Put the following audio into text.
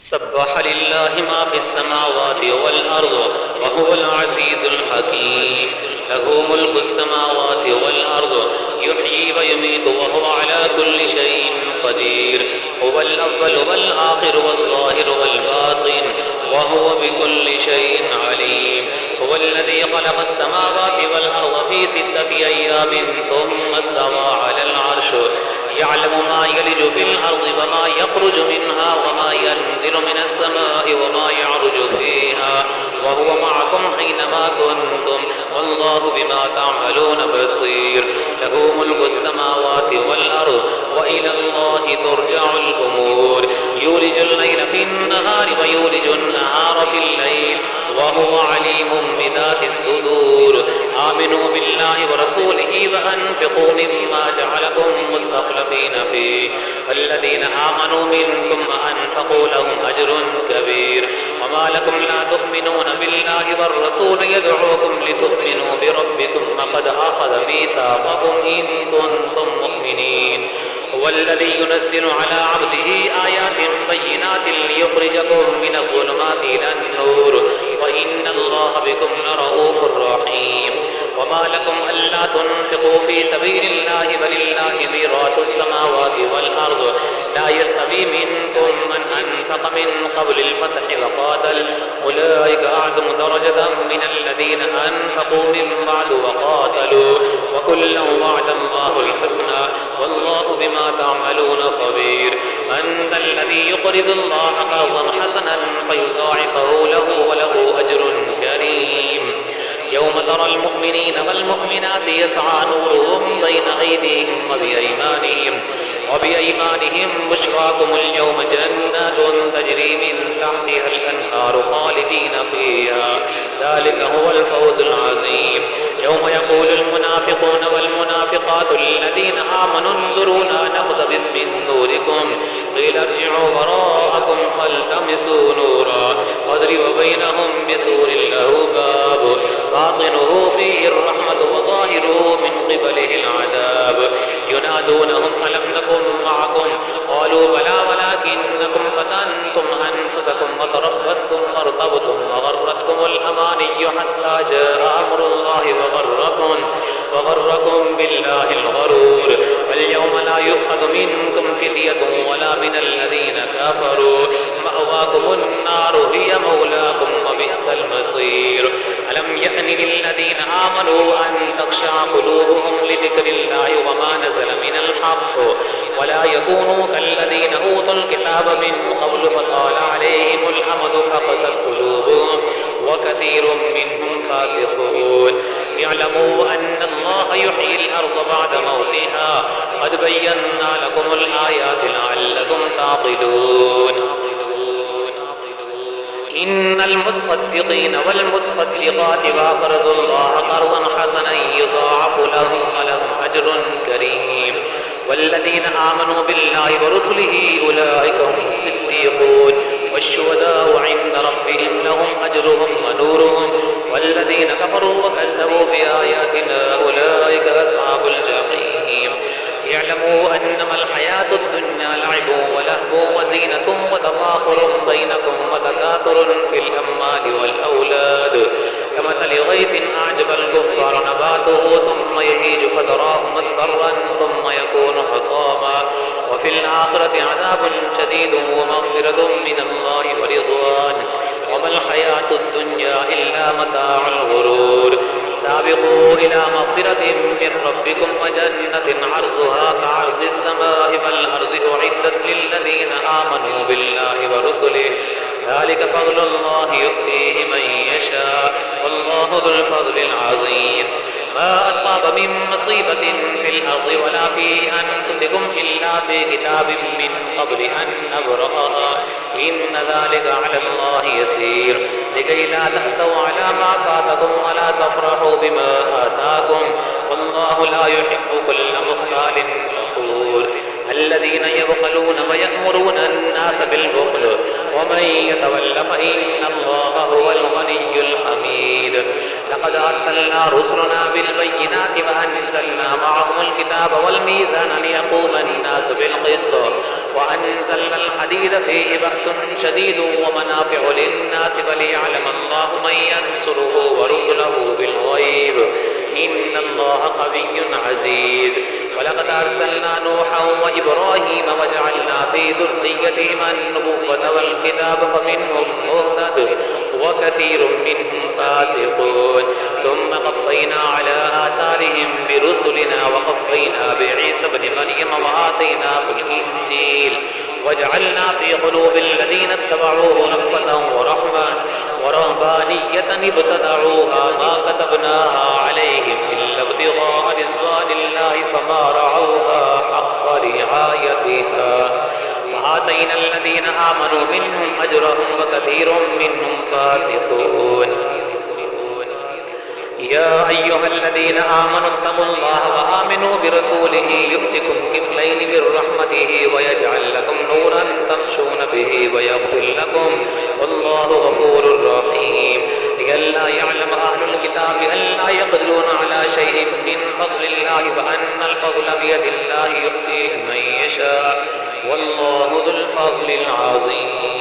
सब्बह लिल्लाहि मा फिस्समावाति वल अर्द व हुवल अज़ीज़ुल हकीम लहू मुल्कुस समावाति वल अर्द युह्यी व युमीतु व हुवा अला कुल्लि शैइन क़दीर हुवल अव्वलु वल आखिरु वज़ ज़ाहिरु वल बातिन व हुवा बिकुल्लि शैइन अलीम हुवल्लज़ी ख़लक़स समावाति वल अर्द फ़ी सित्तति अय्यामिन थुम्मा इस्तवा अलल अर्श यअलमु मा यलिजु फिल अर्ज़ि व मा यख़रुजु मिन्हा व मा यनज़िलु मिनस समाइ व मा यअरुजु फ़ीहा व हुवा मअकुम ऐनमा कुन्तुम वल्लाहु बिमा तअमलून बसीर लहू मुल्कुस समावाति वल अर्ज़ व इलल्लाहि तुरजअुल उमूर यूलिजुल लैला फिन नहारि व यूलिजुन नहारा फिल लैल व हुवा अलीमुम बिज़ातिस सुदूर आमिनू बिल्लाहि व रसूलिहि व अनफ़िक़ू मिम्मा जअलकुम मुस्तख़लफ़ीन फ़ीहि वल्लज़ीना आमनू मिनकुम व अनफ़क़ू लहुम अज्रुन कबीर वमा लकुम ला तु'मिनूना बिल्लाहि वर्रसूल यदऊकुम लितु'मिनू बिरब्बिकुम व क़द अख़ज़ मीसाक़कुम इन कुन्तुम मुअ्मिनीन हुवल्लज़ी युनज़्ज़िलु अला अब्दिही आयातिन बय्यिनातिन लियुख़रिजकुम मिनज़्ज़ुलुमाति इलन-नूर व इन्नल्लाहा बिकुम लरऊफ़ुर रहीम वमा लकुम अल्ला तुन्फ़िक़ू फ़ी सबीलिल्लाहि वलिल्लाहि मीरासुस समावाति वल अर्ज़ ला यस्तवी मिनकुम मन अनफ़क़ मिन क़ब्लिल फ़त्हि व क़ातल उलाइका अअज़मु दरजतन मिनल्लज़ीना अनफ़क़ू मिन बअदु व क़ातलू व कुल्लन वअदल्लाहुल हुस्ना वल्लाहु बिमा तअमलून ख़बीर मन ज़ल्लज़ी युक़रिज़ुल्लाहा क़र्ज़न हसनन फ़युज़ाइफ़हु लहू व लहू अज्रुन करीम यौम तरल मुअ्मिनीन वल मुअ्मिनाति यस्आ नूरुहुम बैन अयदीहिम व बिअयमानिहिम बुश्राकुमुल यौम जन्नातुन तजरी मिन तहतिहल अन्हारु ख़ालिदीन फ़ीहा ज़ालिका हुवल फ़ौज़ुल अज़ीम यौम यक़ूलुल मुनाफ़िक़ून वल मुनाफ़िक़ातु लल्लज़ीना आमनू उन्ज़ुरूना नक़्तबिस मिन नूरिकुम क़ील इर्जि'ू वराअकुम फ़ल्तमिसू नूरा वज़रिबू बैनहुम बिसूरिन लहू बाब बातिनुहु फ़ीहि अर्रहमतु व ज़ाहिरुहु मिन क़िबलिहिल अज़ाब युनादूनहुम अलम नकुम मअकुम क़ालू बला वलाकिन्नकुम फ़तनतुम अनफुसकुम व तरब्बस्तुम वर्तबतुम व गर्रतकुमुल अमानिय्यु हत्ता जाअ अम्रुल्लाहि व गर्रकुम बिल्लाहिल गरूर वल यौम ला युअख़ज़ु मिनकुम फ़िद्यतुन वला मिनल्लज़ीना कफ़रू मअवाकुमुन नारु हिय मौलाकुम व बि'सल मसीर अलम यअनि लिल्लज़ीना आमनू अन तख़शअ क़ुलूबुहुम लिज़िक्रिल्लाहि व मा नज़ल मिनल हक़्क़ वला यकूनू कल्लज़ीना ऊतुल किताब मिन क़ब्लु फ़ताल अलैहिमुल अमदु फ़क़सत क़ुलूबुहुम व कसीरुम मिनहुम फ़ासिक़ून यअलमू अन्नल्लाहा युह्यिल अर्ज़ बअद मौतिहा क़द बय्यन्ना लकुमुल आयाति लअल्लकुम ताक़िलून इन्नल मुस्सद्दिक़ीन वल मुस्सद्दिक़ाति व अक़रज़ुल्लाहा क़र्ज़न हसनन युज़ाअफ़ु लहुम व लहुम अज्रुन करीम वल्लज़ीना आमनू बिल्लाहि व रुसुलिहि उलाइका हुमुस सिद्दीक़ून वश्शुहदाउ इन्द रब्बिहिम लहुम अज्रुहुम व नूरुहुम वल्लज़ीना कफ़रू व कज़्ज़बू बिआयातिना उलाइका अस्हाबुल जहीम यअलमू अन्नमल हयातुद दुन्या लअबुन व लहवुन व ज़ीनतुन व तफ़ाख़ुरुन बैनकुम व तकासुरुन फिल अम्वालि वल औलाद कमसलि गैसिन अअजबल कुफ़्फ़ार नबातुहु थुम्मा यहीजु फ़तराहु मुस्फ़र्रन थुम्मा यकूनु हुतामा व फिल आख़िरति अज़ाबुन शदीदुन व मग़फ़िरतुन मिनल्लाहि व रिज़वान वमल हयातुद दुन्या इल्ला मताउल गुरूर साबिक़ू इला मग़फ़िरतिन मिन रब्बिकुम व जन्नतिन अर्ज़ुहा कअर्ज़िस समाइ वल अर्ज़ि उ'इद्दत लिल्लज़ीना आमनू बिल्लाहि व रुसुलिहि ज़ालिका फ़ज़्लुल्लाहि यु'तीहि मन यशा वल्लाहु ज़ुल फ़ज़्लिल अज़ीम मा अस्वाब मिन मुसीबतिन फिल अर्ज़ि वला फ़ी अनफ़ुसिकुम इल्ला फ़ी किताबिन मिन क़ब्लि अन नब्रअहा इन्न ज़ालिका अलल्लाहि यसीर लिकै ला तअसौ अला मा फ़ातकुम वला तफ़रहू बिमा आताकुम वल्लाहु ला युहिब्बु कुल्ला मुख़्तालिन फ़ख़ूर الذين يبخلون ويأمرون الناس بالبخل ومن يتول فإن الله هو الغني الحميد لقد أرسلنا رسلنا بالبينات وأنزلنا معهم الكتاب والميزان ليقوم الناس بالقسط وأنزلنا الحديد فيه بأس شديد ومنافع للناس وليعلم الله من ينصره ورسله بالغيب إن الله قوي عزيز. ولقد أرسلنا نوحا وإبراهيم وجعلنا في ذريتهما النبوة والكتاب فمنهم مهتد وكثير منهم فاسقون. ثم قفينا على آثارهم برسلنا وقفينا بعيسى ابن مريم وآتيناه الإنجيل وجعلنا في قلوب الذين اتبعوه رأفة ورحمة ورهبانية ابتدعوها ما كتبناها عليهم إلا ابتغاء رضوان الله فما رعوها حق رعايتها فآتينا الذين آمنوا منهم أجرهم وكثير منهم فاسقون. يا أيها الذين آمنوا اتقوا الله وآمنوا برسوله يؤتكم كفلين من رحمته ويجعل لكم نورا تمشون به ويغفر لكم والله غفور رحيم. لئلا يعلم أهل الكتاب ألا يقدرون على شيء من فضل الله وأن الفضل بيد الله يؤتيه من يشاء والله ذو الفضل العظيم.